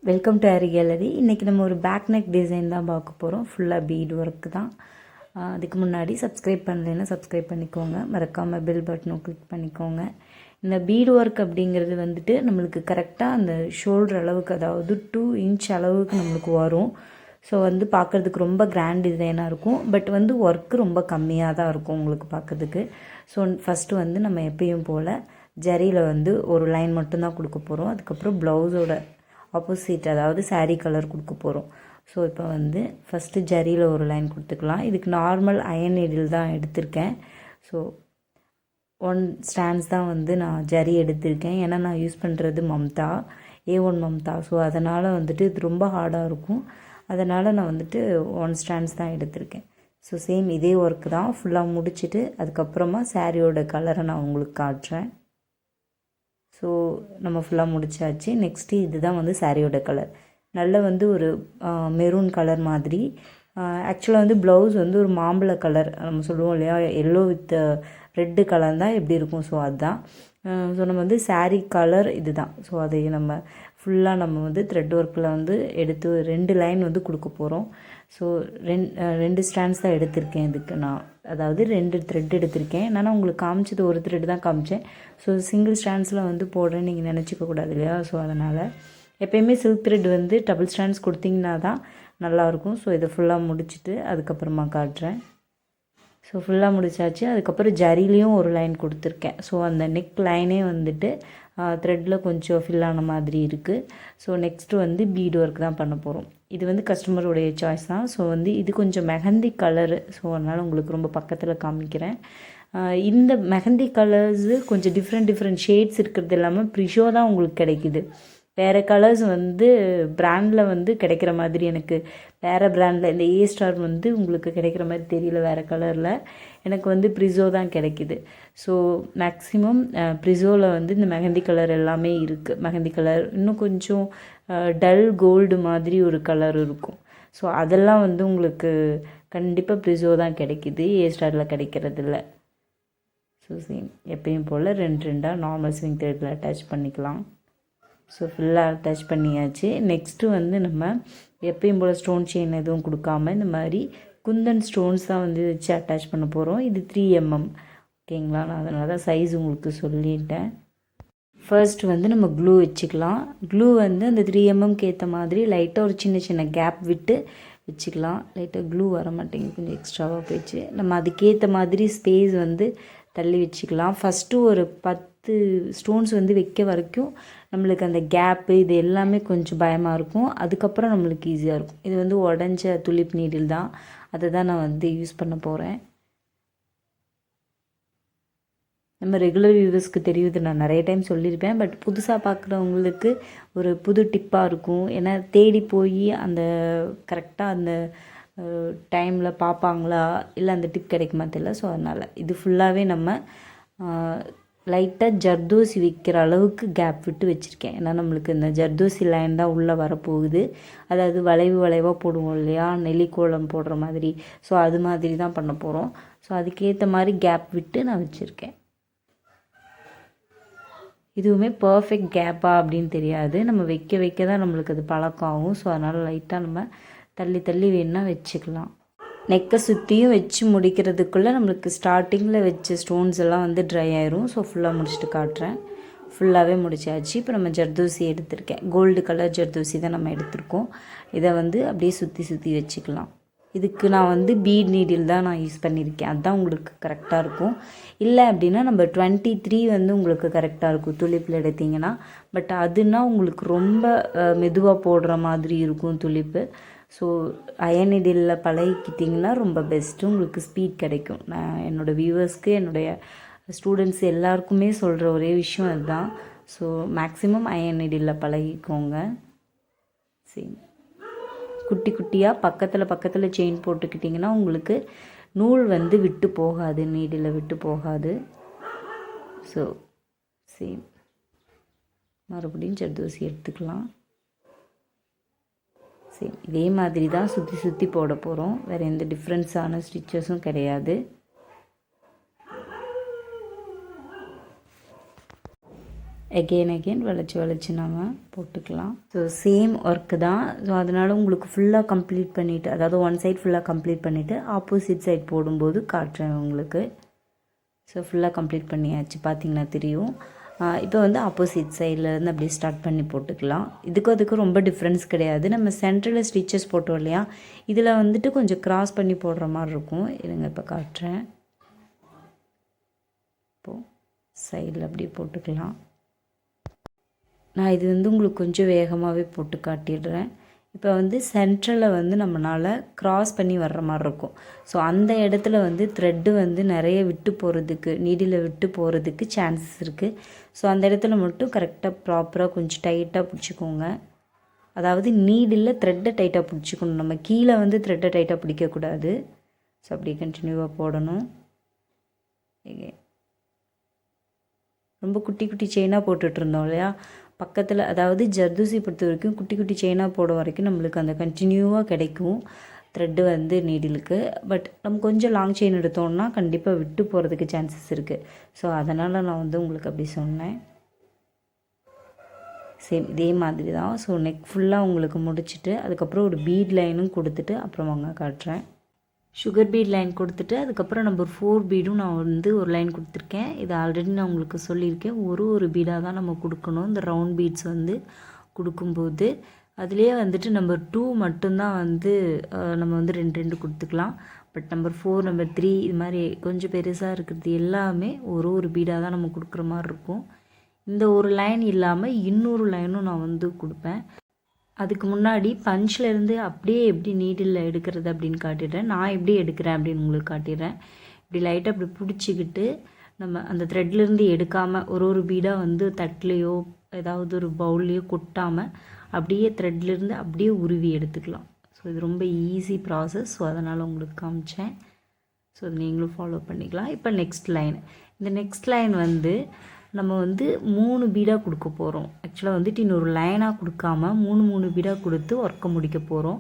Welcome to aari gallery. இன்றைக்கி நம்ம ஒரு பேக் நெக் டிசைன் தான் பார்க்க போகிறோம். ஃபுல்லாக பீட் ஒர்க்கு தான். அதுக்கு முன்னாடி சப்ஸ்கிரைப் பண்ணலைன்னா சப்ஸ்கிரைப் பண்ணிக்கோங்க. மறக்காமல் பெல் பட்டனும் கிளிக் பண்ணிக்கோங்க. இந்த பீட் ஒர்க் அப்படிங்கிறது வந்துட்டு நம்மளுக்கு கரெக்டாக அந்த ஷோல்டர் அளவுக்கு, அதாவது 2 இன்ச் அளவுக்கு நம்மளுக்கு வரும். ஸோ பார்க்குறதுக்கு ரொம்ப கிராண்ட் டிசைனாக இருக்கும். பட் ஒர்க்கு ரொம்ப கம்மியாக தான் இருக்கும் உங்களுக்கு பார்க்குறதுக்கு. ஸோ ஃபஸ்ட்டு நம்ம எப்பயும் போல் ஜரியில் ஒரு லைன் மட்டும்தான் கொடுக்க போகிறோம். அதுக்கப்புறம் ப்ளவுஸோட ஆப்போசிட், அதாவது சாரீ கலர் கொடுக்க போகிறோம். ஸோ இப்போ ஃபஸ்ட்டு ஜரியில் ஒரு லைன் கொடுத்துக்கலாம். இதுக்கு நார்மல் அயன் நீடில் தான் எடுத்திருக்கேன். ஸோ 1 ஸ்டாண்ட்ஸ் தான் நான் ஜரி எடுத்திருக்கேன். ஏன்னா நான் யூஸ் பண்ணுறது மம்தா, A1 மம்தா. ஸோ அதனால் இது ரொம்ப ஹார்டாக இருக்கும். அதனால் நான் 1 ஸ்டாண்ட்ஸ் தான் எடுத்திருக்கேன். ஸோ சேம் இதே ஒர்க்கு தான் ஃபுல்லாக முடிச்சுட்டு அதுக்கப்புறமா சாரியோட கலரை நான் உங்களுக்கு காட்டுறேன். ஸோ நம்ம ஃபுல்லாக முடிச்சாச்சு. நெக்ஸ்ட்டு இதுதான் சாரியோட கலர். நல்ல ஒரு மெரூன் கலர் மாதிரி. ஆக்சுவலாக ப்ளவுஸ் ஒரு மாம்பழ கலர் நம்ம சொல்லுவோம் இல்லையா, எல்லோ வித் ரெட்டு கலர் தான் எப்படி இருக்கும். ஸோ அதுதான். ஸோ நம்ம சாரீ கலர் இது தான். ஸோ அதை நம்ம ஃபுல்லாக நம்ம த்ரெட் ஒர்க்கில் எடுத்து 2 லைன் கொடுக்க போகிறோம். ஸோ 2 ஸ்டாண்ட்ஸ் தான் எடுத்திருக்கேன் இதுக்கு நான். அதாவது 2 த்ரெட் எடுத்திருக்கேன். நான் உங்களுக்கு காமிச்சது ஒரு த்ரெட் தான் காமிச்சேன். ஸோ சிங்கிள் ஸ்டாண்ட்ஸில் போடுறேன்னு நீங்கள் நினச்சிக்க கூடாது இல்லையா. ஸோ அதனால் எப்போயுமே சில்க் த்ரெட் டபுள் ஸ்டாண்ட்ஸ் கொடுத்திங்கன்னா தான் நல்லாயிருக்கும். ஸோ இதை ஃபுல்லாக முடிச்சுட்டு அதுக்கப்புறமா காட்டுறேன். ஸோ ஃபுல்லாக முடிச்சாச்சு. அதுக்கப்புறம் ஜரிலையும் ஒரு லைன் கொடுத்துருக்கேன். ஸோ அந்த நெக் லைனே த்ரெட்டில் கொஞ்சம் ஃபில் ஆன மாதிரி இருக்குது. ஸோ நெக்ஸ்ட்டு பீட் ஒர்க் தான் பண்ண போகிறோம். இது கஸ்டமருடைய சாய்ஸ் தான். ஸோ இது கொஞ்சம் மெஹந்தி கலரு. ஸோ அதனால் உங்களுக்கு ரொம்ப பக்கத்தில் காமிக்கிறேன். இந்த மெஹந்தி கலர்ஸு கொஞ்சம் டிஃப்ரெண்ட் ஷேட்ஸ் இருக்கிறது இல்லாமல் ப்ரிஷோ தான் உங்களுக்கு கிடைக்குது. வேறு கலர்ஸ் பிராண்டில் கிடைக்கிற மாதிரி எனக்கு வேறு பிராண்டில் இந்த A ஸ்டார் உங்களுக்கு கிடைக்கிற மாதிரி தெரியல. வேறு கலரில் எனக்கு ப்ரிஸோ தான் கிடைக்கிது. ஸோ மேக்ஸிமம் ப்ரிஸோவில் இந்த மெஹந்தி கலர் எல்லாமே இருக்குது. மெஹந்தி கலர் இன்னும் கொஞ்சம் டல் கோல்டு மாதிரி ஒரு கலர் இருக்கும். ஸோ அதெல்லாம் உங்களுக்கு கண்டிப்பாக ப்ரிஸோ தான் கிடைக்கிது, A ஸ்டாரில் கிடைக்கிறதில்ல. ஸோ சேம் எப்பயும் போல் 2 நார்மல் ஸ்விங் த்ரெட்டில் அட்டாச் பண்ணிக்கலாம். ஸோ ஃபுல்லாக அட்டாச் பண்ணியாச்சு. நெக்ஸ்ட்டு நம்ம எப்பயும் போல் ஸ்டோன் செயின் எதுவும் கொடுக்காம இந்த மாதிரி குந்தன் ஸ்டோன்ஸ் தான் வச்சு அட்டாச் பண்ண போகிறோம். இது 3 mm. ஓகேங்களா, நான் அதனால தான் சைஸ் உங்களுக்கு சொல்லிட்டேன். ஃபர்ஸ்ட் நம்ம க்ளூ வச்சுக்கலாம். க்ளூ அந்த 3 mmக்கு ஏற்ற மாதிரி லைட்டாக ஒரு சின்ன கேப் விட்டு வச்சுக்கலாம். லைட்டாக க்ளூ வர மாட்டேங்குது, கொஞ்சம் எக்ஸ்ட்ராவாக போயிடுச்சு. நம்ம அதுக்கேற்ற மாதிரி ஸ்பேஸ் தள்ளி வச்சுக்கலாம். ஃபஸ்ட்டு ஒரு 10 ஸ்டோன்ஸ் வைக்க வரைக்கும் நம்மளுக்கு அந்த கேப்பு இது எல்லாமே கொஞ்சம் பயமாக இருக்கும். அதுக்கப்புறம் நம்மளுக்கு ஈஸியாக இருக்கும். இது உடஞ்ச துலிப் நீடில் தான். அதை தான் நான் யூஸ் பண்ண போகிறேன். நம்ம ரெகுலர் வியூவர்ஸ்க்கு தெரியுது, நான் நிறைய டைம் சொல்லியிருப்பேன். பட் புதுசாக பார்க்குறவங்களுக்கு ஒரு புது டிப்பாக இருக்கும். ஏன்னா தேடி போய் அந்த கரெக்டாக அந்த டைமில் பார்ப்பாங்களா இல்லை அந்த டிப் கிடைக்குமா தெரியல. ஸோ அதனால் இது ஃபுல்லாகவே நம்ம லைட்டாக ஜர்தோசி வைக்கிற அளவுக்கு கேப் விட்டு வச்சுருக்கேன். ஏன்னா நம்மளுக்கு இந்த ஜர்தோசி லைன் தான் உள்ளே வரப்போகுது. அதாவது வளைவாக போடுவோம் இல்லையா, நெல்லிக்கோலம் போடுற மாதிரி. ஸோ அது மாதிரி தான் பண்ண போகிறோம். ஸோ அதுக்கேற்ற மாதிரி கேப் விட்டு நான் வச்சுருக்கேன். இதுவுமே பர்ஃபெக்ட் கேப்பாக அப்படின்னு தெரியாது, நம்ம வைக்க தான் நம்மளுக்கு அது பழக்கம் ஆகும். ஸோ அதனால் லைட்டாக நம்ம தள்ளி வேணுன்னா வச்சுக்கலாம். நெக்கை சுற்றியும் வச்சு முடிக்கிறதுக்குள்ளே நம்மளுக்கு ஸ்டார்டிங்கில் வச்ச ஸ்டோன்ஸ் எல்லாம் ட்ரை ஆயிரும். ஸோ ஃபுல்லாக முடிச்சுட்டு காட்டுறேன். ஃபுல்லாகவே முடிச்சாச்சு. இப்போ நம்ம ஜர்தோசி எடுத்திருக்கேன். கோல்டு கலர் ஜர்தோசி தான் நம்ம எடுத்திருக்கோம். இதை அப்படியே சுற்றி வச்சுக்கலாம். இதுக்கு நான் பீட் நீடில் தான் நான் யூஸ் பண்ணியிருக்கேன். அதுதான் உங்களுக்கு கரெக்டாக இருக்கும். இல்லை அப்படின்னா நம்ம 23 உங்களுக்கு கரெக்டாக இருக்கும் துளிப்பில் எடுத்திங்கன்னா. பட் அதுனா உங்களுக்கு ரொம்ப மெதுவாக போடுற மாதிரி இருக்கும் துளிப்பு. ஸோ அயன் நீடிலில் பழகிக்கிட்டிங்கன்னா ரொம்ப பெஸ்ட்டு, உங்களுக்கு ஸ்பீட் கிடைக்கும். நான் என்னோடய வியூவர்ஸ்க்கு, என்னுடைய ஸ்டூடெண்ட்ஸ் எல்லாருக்குமே சொல்கிற ஒரே விஷயம் அதுதான். ஸோ மேக்ஸிமம் அயன் நீடிலில் பழகிக்கோங்க. சரி, குட்டியாக பக்கத்தில் செயின் போட்டுக்கிட்டிங்கன்னா உங்களுக்கு நூல் விட்டு போகாது, நீடில் விட்டு போகாது. ஸோ சேம் மறுபடியும் ஜர்தோசி எடுத்துக்கலாம். சேம் இதே மாதிரி தான் சுற்றி போட போகிறோம். வேறு எந்த டிஃப்ரென்ஸான ஸ்டிச்சஸும் கிடையாது. எகெயின் வளைச்சி நம்ம போட்டுக்கலாம். ஸோ சேம் ஒர்க்கு தான். ஸோ அதனால் உங்களுக்கு ஃபுல்லாக கம்ப்ளீட் பண்ணிவிட்டு, அதாவது ஒன் சைட் ஃபுல்லாக கம்ப்ளீட் பண்ணிவிட்டு ஆப்போசிட் சைட் போடும்போது காட்டுறேன் உங்களுக்கு. ஸோ ஃபுல்லாக கம்ப்ளீட் பண்ணியாச்சு, பார்த்திங்கன்னா தெரியும். இப்போ வந்து ஆப்போசிட் சைட்லேருந்து அப்படியே ஸ்டார்ட் பண்ணி போட்டுக்கலாம். அதுக்கும் ரொம்ப டிஃப்ரென்ஸ் கிடையாது. நம்ம சென்டரில் ஸ்டிச்சஸ் போட்டோம் இல்லையா, இதில் வந்துட்டு கொஞ்சம் க்ராஸ் பண்ணி போடுற மாதிரி இருக்கும். இருங்க இப்போ காட்டுறேன். இப்போது சைடில் அப்படியே போட்டுக்கலாம். நான் இது வந்து உங்களுக்கு கொஞ்சம் வேகமாகவே போட்டு காட்டிடுறேன். இப்போ வந்து சென்ட்ரலில் வந்து நம்மளால் க்ராஸ் பண்ணி வர்ற மாதிரி இருக்கும். ஸோ அந்த இடத்துல வந்து த்ரெட்டு வந்து நிறைய விட்டு போகிறதுக்கு, நீடில் விட்டு போகிறதுக்கு சான்சஸ் இருக்குது. ஸோ அந்த இடத்துல மட்டும் கரெக்டாக ப்ராப்பராக கொஞ்சம் டைட்டாக பிடிச்சிக்கோங்க. அதாவது நீடில் த்ரெட்டை டைட்டாக பிடிச்சிக்கணும். நம்ம கீழே வந்து த்ரெட்டை டைட்டாக பிடிக்கக்கூடாது. ஸோ அப்படியே கண்டினியூவாக போடணும். ரொம்ப குட்டி குட்டி செயினாக போட்டுட்ருந்தோம் இல்லையா பக்கத்தில், அதாவது ஜர்தூசி பொறுத்த வரைக்கும் குட்டி குட்டி செயினாக போட வரைக்கும் நம்மளுக்கு அந்த கண்டினியூவாக கிடைக்கும் த்ரெட்டு வந்து நீடிலுக்கு. பட் நம்ம கொஞ்சம் லாங் செயின் எடுத்தோம்னா கண்டிப்பாக விட்டு போகிறதுக்கு சான்சஸ் இருக்குது. ஸோ அதனால் நான் வந்து உங்களுக்கு அப்படி சொன்னேன். சேம் இதே மாதிரி தான். ஸோ நெக் ஃபுல்லாக உங்களுக்கு முடிச்சுட்டு அதுக்கப்புறம் ஒரு பீட் லைனும் கொடுத்துட்டு அப்புறம் வாங்க காட்டுறேன். சுகர் பீட் லைன் கொடுத்துட்டு அதுக்கப்புறம் நம்பர் 4 பீடும் நான் வந்து ஒரு லைன் கொடுத்துருக்கேன். இது ஆல்ரெடி நான் உங்களுக்கு சொல்லியிருக்கேன். ஒரு பீடாக தான் நம்ம கொடுக்கணும். இந்த ரவுண்ட் பீட்ஸ் வந்து கொடுக்கும்போது அதுலேயே வந்துட்டு நம்பர் 2 மட்டும்தான் வந்து நம்ம வந்து 2 கொடுத்துக்கலாம். பட் நம்பர் 4 நம்பர் 3 இது மாதிரி கொஞ்சம் பெருசாக இருக்கிறது எல்லாமே ஒரு பீடாக தான் நம்ம கொடுக்குற மாதிரி இருக்கும். இந்த ஒரு லைன் இல்லாமல் இன்னொரு லைனும் நான் வந்து கொடுப்பேன். அதுக்கு முன்னாடி பஞ்சிலேருந்து அப்படியே எப்படி நீடில் எடுக்கிறது அப்படின்னு காட்டிடுறேன். நான் எப்படி எடுக்கிறேன் அப்படின்னு உங்களுக்கு காட்டிடுறேன். இப்படி லைட்டாக அப்படி பிடிச்சிக்கிட்டு நம்ம அந்த த்ரெட்லேருந்து எடுக்காமல் ஒரு பீடாக வந்து தட்டிலையோ ஏதாவது ஒரு பவுல்லையோ கொட்டாமல் அப்படியே த்ரெட்லேருந்து அப்படியே உருவி எடுத்துக்கலாம். ஸோ இது ரொம்ப ஈஸி ப்ராசஸ். ஸோ அதனால் உங்களுக்கு காமிச்சேன். ஸோ அது நீங்களும் ஃபாலோ பண்ணிக்கலாம். இப்போ நெக்ஸ்ட் லைன். இந்த நெக்ஸ்ட் லைன் வந்து நம்ம வந்து 3 பீடாக கொடுக்க போகிறோம். ஆக்சுவலாக வந்துட்டு இன்னொரு லைனாக கொடுக்காம 3 பீடாக கொடுத்து ஒர்க்கை முடிக்க போகிறோம்.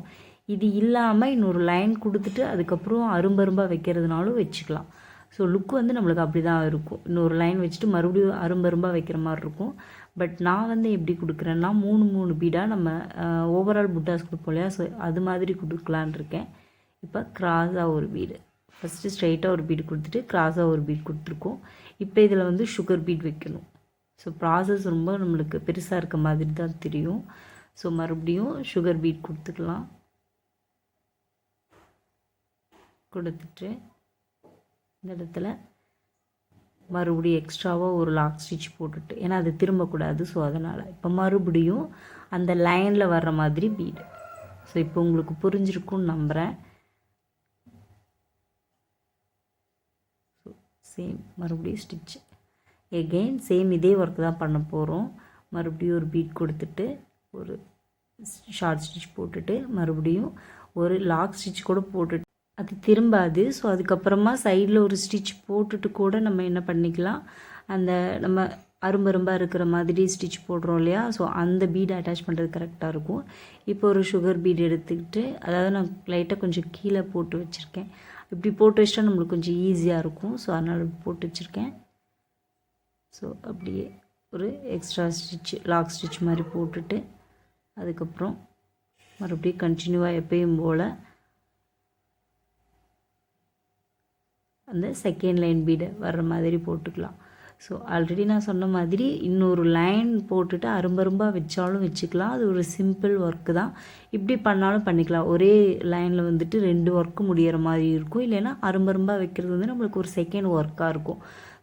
இது இல்லாமல் இன்னொரு லைன் கொடுத்துட்டு அதுக்கப்புறம் அரும்பரும்பாக வைக்கிறதுனாலும் வச்சுக்கலாம். ஸோ லுக் வந்து நம்மளுக்கு அப்படி தான் இருக்கும். இன்னொரு லைன் வச்சுட்டு மறுபடியும் அரும்பரும்பாக வைக்கிற மாதிரி இருக்கும். பட் நான் வந்து எப்படி கொடுக்குறேன்னா 3 பீடாக நம்ம ஓவரால் புட்டாஸ் கொடுப்போம் இல்லையா, ஸோ அது மாதிரி கொடுக்கலான் இருக்கேன். இப்போ கிராஸாக ஒரு பீடு, ஃபஸ்ட்டு ஸ்ட்ரைட்டாக ஒரு பீடு கொடுத்துட்டு கிராஸாக ஒரு பீட் கொடுத்துருக்கோம். இப்போ இதில் வந்து சுகர் பீட் வைக்கணும். ஸோ ப்ராசஸ் ரொம்ப நம்மளுக்கு பெருசாக இருக்க மாதிரி தான் தெரியும். ஸோ மறுபடியும் சுகர் பீட் கொடுத்துக்கலாம். கொடுத்துட்டு இந்த இடத்துல மறுபடியும் எக்ஸ்ட்ராவாக ஒரு லாக் ஸ்டிச் போட்டுட்டு, ஏன்னா அது திரும்பக்கூடாது. ஸோ அதனால் இப்போ மறுபடியும் அந்த லைனில் வர்ற மாதிரி பீடு. ஸோ இப்போ உங்களுக்கு புரிஞ்சிருக்குன்னு நம்புகிறேன். சேம் மறுபடியும் ஸ்டிச் எகெயின் சேம் இதே ஒர்க் தான் பண்ண போகிறோம். மறுபடியும் ஒரு பீட் கொடுத்துட்டு ஒரு ஷார்ட் ஸ்டிச் போட்டுட்டு மறுபடியும் ஒரு லாக் ஸ்டிச் கூட போட்டுட்டு அது திரும்பாது. ஸோ அதுக்கப்புறமா சைடில் ஒரு ஸ்டிச் போட்டுட்டு கூட நம்ம என்ன பண்ணிக்கலாம், அந்த நம்ம அரும்பரும்பாக இருக்கிற மாதிரி ஸ்டிச் போடுறோம் இல்லையா, ஸோ அந்த பீட் அட்டாச் பண்ணுறது கரெக்டாக இருக்கும். இப்போ ஒரு சுகர் பீட் எடுத்துக்கிட்டு, அதாவது நான் லைட்டாக கொஞ்சம் கீழே போட்டு வச்சுருக்கேன். இப்படி போட்டு வச்சிட்டா நம்மளுக்கு கொஞ்சம் ஈஸியாக இருக்கும். ஸோ அதனால் போட்டு வச்சுருக்கேன். ஸோ அப்படியே ஒரு எக்ஸ்ட்ரா ஸ்டிச் லாக் ஸ்டிச் மாதிரி போட்டுட்டு அதுக்கப்புறம் மறுபடியும் கண்டினியூவாக எப்பயும் போல் அந்த செகண்ட் லைன் பீடை வர்ற மாதிரி போட்டுக்கலாம். ஸோ ஆல்ரெடி நான் சொன்ன மாதிரி இன்னொரு லைன் போட்டுட்டு அரும்பரும்பாக வச்சாலும் வச்சுக்கலாம். அது ஒரு சிம்பிள் ஒர்க்கு தான். இப்படி பண்ணாலும் பண்ணிக்கலாம். ஒரே லைனில் வந்துட்டு 2 ஒர்க்கு முடிகிற மாதிரி இருக்கும். இல்லைன்னா அரும்பரும்பாக வைக்கிறது வந்து நம்மளுக்கு ஒரு செகண்ட் ஒர்க்காக இருக்கும்.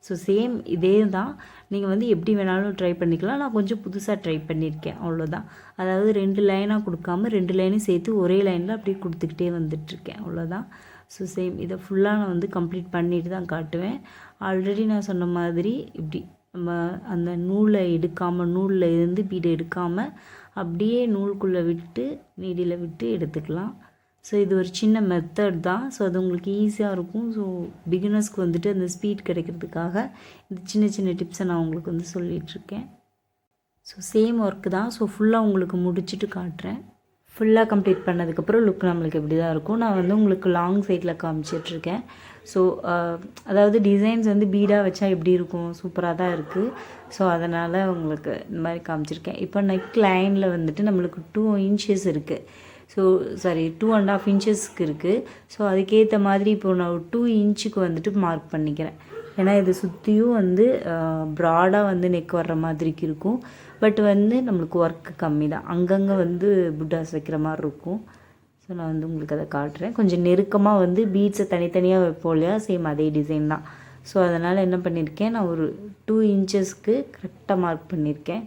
ஸோ சேம் இதே தான். நீங்கள் வந்து எப்படி வேணாலும் ட்ரை பண்ணிக்கலாம். நான் கொஞ்சம் புதுசாக ட்ரை பண்ணியிருக்கேன், அவ்வளோதான். அதாவது 2 லைனாக கொடுக்காமல் 2 லைனையும் சேர்த்து ஒரே லைனில் அப்படியே கொடுத்துக்கிட்டே வந்துட்டுருக்கேன், அவ்வளோதான். ஸோ சேம் இதை ஃபுல்லாக நான் வந்து கம்ப்ளீட் பண்ணிட்டு தான் காட்டுவேன். ஆல்ரெடி நான் சொன்ன மாதிரி இப்படி நம்ம அந்த நூலை எடுக்காமல், நூலில் இருந்து பீடை எடுக்காமல் அப்படியே நூலுக்குள்ளே விட்டு நீடியில் விட்டு எடுத்துக்கலாம். ஸோ இது ஒரு சின்ன மெத்தட் தான். ஸோ அது உங்களுக்கு ஈஸியாக இருக்கும். ஸோ பிகினர்ஸ்க்கு வந்துட்டு அந்த ஸ்பீட் கிடைக்கிறதுக்காக இந்த சின்ன சின்ன டிப்ஸை நான் உங்களுக்கு வந்து சொல்லிகிட்ருக்கேன். ஸோ சேம் ஒர்க்கு தான். ஸோ ஃபுல்லாக உங்களுக்கு முடிச்சுட்டு காட்டுறேன். ஃபுல்லாக கம்ப்ளீட் பண்ணதுக்கப்புறம் லுக் நம்மளுக்கு இப்படி தான் இருக்கும். நான் வந்து உங்களுக்கு லாங் சைடில் காமிச்சிட்ருக்கேன். ஸோ அதாவது டிசைன்ஸ் வந்து பீடாக வச்சா எப்படி இருக்கும், சூப்பராக தான் இருக்குது. ஸோ அதனால் உங்களுக்கு இந்த மாதிரி காமிச்சிருக்கேன். இப்போ நெக் லைனில் வந்துட்டு நம்மளுக்கு 2 inches இருக்குது. ஸோ சாரி 2.5 inchesக்கு இருக்குது. ஸோ அதுக்கேற்ற மாதிரி இப்போ நான் 2 inchக்கு வந்துட்டு மார்க் பண்ணிக்கிறேன். ஏன்னா இது சுற்றியும் வந்து ப்ராடாக வந்து நெக் வர்ற மாதிரிக்கு இருக்கும். பட் வந்து நம்மளுக்கு ஒர்க்கு கம்மி தான், அங்கங்கே வந்து புட்டாஸ் வைக்கிற மாதிரி இருக்கும். ஸோ நான் வந்து உங்களுக்கு அதை காட்டுறேன். கொஞ்சம் நெருக்கமாக வந்து பீட்ஸை தனித்தனியாக வைப்போம் இல்லையா, சேம் அதே டிசைன் தான். ஸோ அதனால் என்ன பண்ணியிருக்கேன், நான் ஒரு 2 inchesக்கு கரெக்டாக மார்க் பண்ணியிருக்கேன்.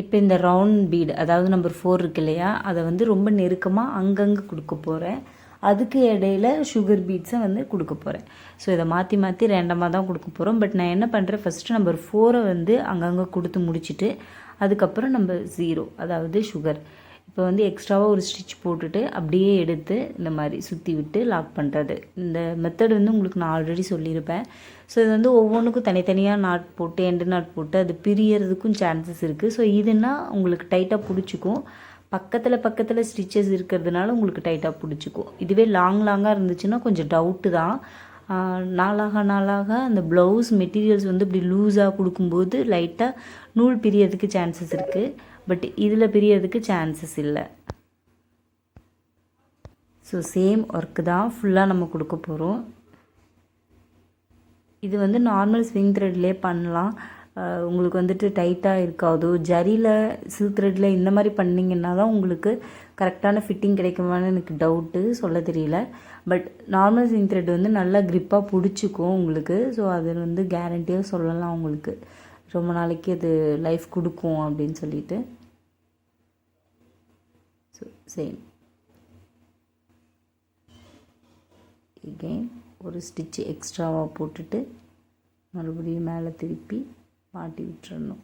இப்போ இந்த ரவுண்ட் பீடு அதாவது நம்பர் 4 இருக்கு இல்லையா, அதை வந்து ரொம்ப நெருக்கமாக அங்கங்கே கொடுக்க போகிறேன். அதுக்கு இடையில சுகர் பீட்ஸை வந்து கொடுக்க போகிறேன். ஸோ இதை மாற்றி மாற்றி ரேண்டமாக தான் கொடுக்க போகிறோம். பட் நான் என்ன பண்ணுறேன், ஃபஸ்ட்டு நம்பர் 4 வந்து அங்கங்கே கொடுத்து முடிச்சுட்டு அதுக்கப்புறம் நம்பர் 0 அதாவது சுகர் இப்போ வந்து எக்ஸ்ட்ராவாக ஒரு ஸ்டிச் போட்டுட்டு அப்படியே எடுத்து இந்த மாதிரி சுற்றி விட்டு லாக் பண்ணுறது. இந்த மெத்தட் வந்து உங்களுக்கு நான் ஆல்ரெடி சொல்லியிருப்பேன். ஸோ இது வந்து ஒவ்வொன்றுக்கும் தனித்தனியாக நாட் போட்டு எண்டு நாட் போட்டு அது பிரியறதுக்கும் சான்சஸ் இருக்குது. ஸோ இதுனா உங்களுக்கு டைட்டாக பிடிச்சிக்கும். பக்கத்தில் ஸ்டிச்சஸ் இருக்கிறதுனால உங்களுக்கு டைட்டாக பிடிச்சிக்கும். இதுவே லாங்காக இருந்துச்சுன்னா கொஞ்சம் டவுட்டு தான். நாளாக அந்த ப்ளவுஸ் மெட்டீரியல்ஸ் வந்து இப்படி லூஸாக கொடுக்கும்போது லைட்டாக நூல் பிரியறதுக்கு சான்சஸ் இருக்குது. பட் இதில் பிரியறதுக்கு சான்சஸ் இல்லை. ஸோ சேம் ஒர்க்கு தான் ஃபுல்லாக நம்ம கொடுக்க போகிறோம். இது வந்து நார்மல் ஸ்விங் த்ரெட்லேயே பண்ணலாம். உங்களுக்கு வந்துட்டு டைட்டாக இருக்காதோ, ஜரியில் சில்க் த்ரெட்டில் இந்த மாதிரி பண்ணிங்கன்னா தான் உங்களுக்கு கரெக்டான ஃபிட்டிங் கிடைக்குமான்னு எனக்கு டவுட்டு, சொல்ல தெரியல. பட் நார்மல் ஸ்விங் த்ரெட் வந்து நல்லா க்ரிப்பாக பிடிச்சிக்கும் உங்களுக்கு. ஸோ அது வந்து கேரண்டியாக சொல்லலாம், உங்களுக்கு ரொம்ப நாளைக்கு அது லைஃப் கொடுக்கும் அப்படின்னு சொல்லிட்டு. ஸோ சேம் எகெயின் ஒரு ஸ்டிச் எக்ஸ்ட்ராவாக போட்டுட்டு மறுபடியும் மேலே திருப்பி மாட்டி விட்டுறணும்.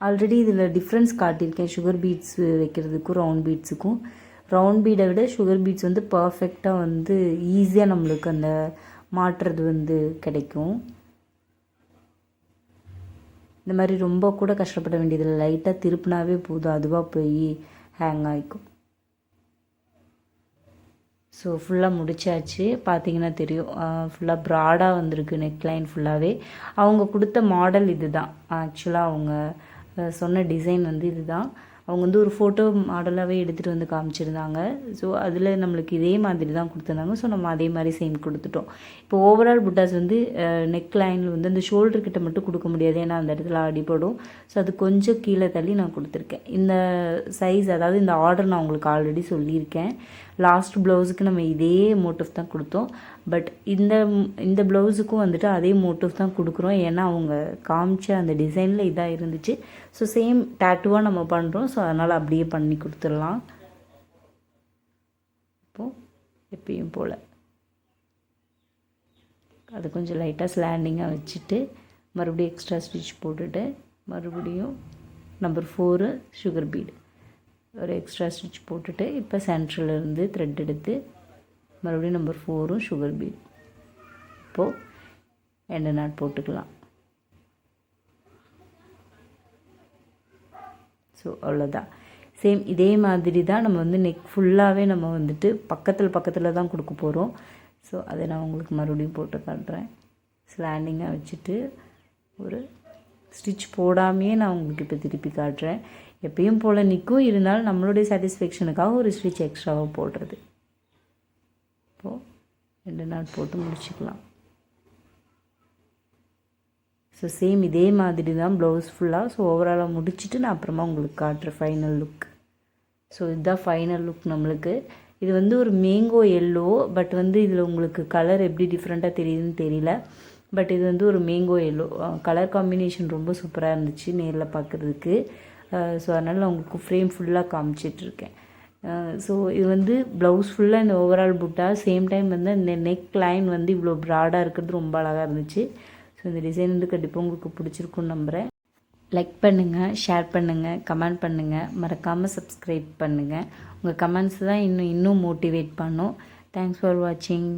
ஆல்ரெடி இதில் டிஃப்ரென்ஸ் காட்டியிருக்கேன் சுகர் பீட்ஸ் வைக்கிறதுக்கும் ரவுண்ட் பீட்ஸுக்கும். ரவுண்ட் பீடை விட சுகர் பீட்ஸ் வந்து பர்ஃபெக்டாக வந்து ஈஸியாக நம்மளுக்கு அந்த மாட்டுறது வந்து கிடைக்கும். இந்த மாதிரி ரொம்ப கூட கஷ்டப்பட வேண்டியதில்லை, லைட்டாக திருப்பினாவே போதும், அதுவாக போய் ஹேங் ஆகிக்கும். ஸோ ஃபுல்லாக முடிச்சாச்சு. பார்த்தீங்கன்னா தெரியும், ஃபுல்லாக ப்ராடாக வந்திருக்கு நெக் லைன் ஃபுல்லாகவே. அவங்க கொடுத்த மாடல் இது தான். ஆக்சுவலாக அவங்க சொன்ன டிசைன் வந்து இது தான். அவங்க வந்து ஒரு ஃபோட்டோ மாடலாகவே எடுத்துகிட்டு வந்து காமிச்சிருந்தாங்க. ஸோ அதில் நம்மளுக்கு இதே மாதிரி தான் கொடுத்துருந்தாங்க. ஸோ நம்ம அதே மாதிரி சேம் கொடுத்துட்டோம். இப்போ ஓவரால் புட்டாஸ் வந்து நெக் லைனில் வந்து அந்த ஷோல்டர்கிட்ட மட்டும் கொடுக்க முடியாது, ஏன்னா அந்த இடத்துல அடிபடும். ஸோ அது கொஞ்சம் கீழே தள்ளி நான் கொடுத்துருக்கேன். இந்த சைஸ் அதாவது இந்த ஆர்டர் நான் உங்களுக்கு ஆல்ரெடி சொல்லியிருக்கேன். லாஸ்ட் ப்ளவுஸுக்கு நம்ம இதே மோட்டிவ் தான் கொடுத்தோம். பட் இந்த ப்ளவுஸுக்கும் வந்துட்டு அதே மோட்டிவ் தான் கொடுக்குறோம். ஏன்னா அவங்க காமிச்ச அந்த டிசைனில் இதாக இருந்துச்சு. ஸோ சேம் டேட்டூவாக நம்ம பண்ணுறோம். ஸோ அதனால் அப்படியே பண்ணி கொடுத்துடலாம். இப்போது எப்பயும் போல் அது கொஞ்சம் லைட்டாக ஸ்லாண்டிங்காக வச்சுட்டு மறுபடியும் எக்ஸ்ட்ரா ஸ்டிச் போட்டுட்டு மறுபடியும் நம்பர் 4 சுகர் பீடு ஒரு எக்ஸ்ட்ரா ஸ்டிச் போட்டுட்டு இப்போ சென்ட்ரலேருந்து த்ரெட் எடுத்து மறுபடியும் நம்பர் 4 சுகர் பீட். இப்போது எண்டு நாட் போட்டுக்கலாம். ஸோ அவ்வளோதான். சேம் இதே மாதிரி தான் நம்ம வந்து நெக் ஃபுல்லாகவே நம்ம வந்துட்டு பக்கத்தில் தான் கொடுக்க போகிறோம். ஸோ அதை நான் உங்களுக்கு மறுபடியும் போட்டு காட்டுறேன். ஸ்லாண்டிங்காக வச்சுட்டு ஒரு ஸ்டிச் போடாமையே நான் உங்களுக்கு இப்போ திருப்பி காட்டுறேன். எப்பயும் போல் நிற்கும், இருந்தாலும் நம்மளுடைய சாட்டிஸ்ஃபேக்ஷனுக்காக ஒரு ஸ்டிச் எக்ஸ்ட்ராவாக போடுறது. இப்போது 2 நாட் போட்டு முடிச்சுக்கலாம். ஸோ சேம் இதே மாதிரி தான் ப்ளவுஸ் ஃபுல்லாக. ஸோ ஓவராலாக முடிச்சுட்டு நான் அப்புறமா உங்களுக்கு காட்டுறேன் ஃபைனல் லுக். ஸோ இதுதான் ஃபைனல் லுக் நம்மளுக்கு. இது வந்து ஒரு மேங்கோ எல்லோ, பட் வந்து இதில் உங்களுக்கு கலர் எப்படி டிஃப்ரெண்ட்டாக தெரியுதுன்னு தெரியல. பட் இது வந்து ஒரு மேங்கோ எல்லோ கலர் காம்பினேஷன் ரொம்ப சூப்பராக இருந்துச்சு நேரில் பார்க்குறதுக்கு. ஸோ அதனால் நான் உங்களுக்கு ஃப்ரேம் ஃபுல்லாக காமிச்சிட்ருக்கேன். ஸோ இது வந்து ப்ளவுஸ் ஃபுல்லாக இந்த ஓவரால் புட்டா, சேம் டைம் வந்து இந்த நெக் லைன் வந்து இவ்வளோ ப்ராடாக இருக்கிறது ரொம்ப அழகாக இருந்துச்சு. ஸோ இந்த டிசைன் வந்து கண்டிப்பாக உங்களுக்கு பிடிச்சிருக்குன்னு நம்புகிறேன். லைக் பண்ணுங்கள், ஷேர் பண்ணுங்கள், கமெண்ட் பண்ணுங்கள், மறக்காமல் சப்ஸ்கிரைப் பண்ணுங்கள். உங்கள் கமெண்ட்ஸ் தான் இன்னும் மோட்டிவேட் பண்ணும். தேங்க்ஸ் ஃபார் வாட்சிங்.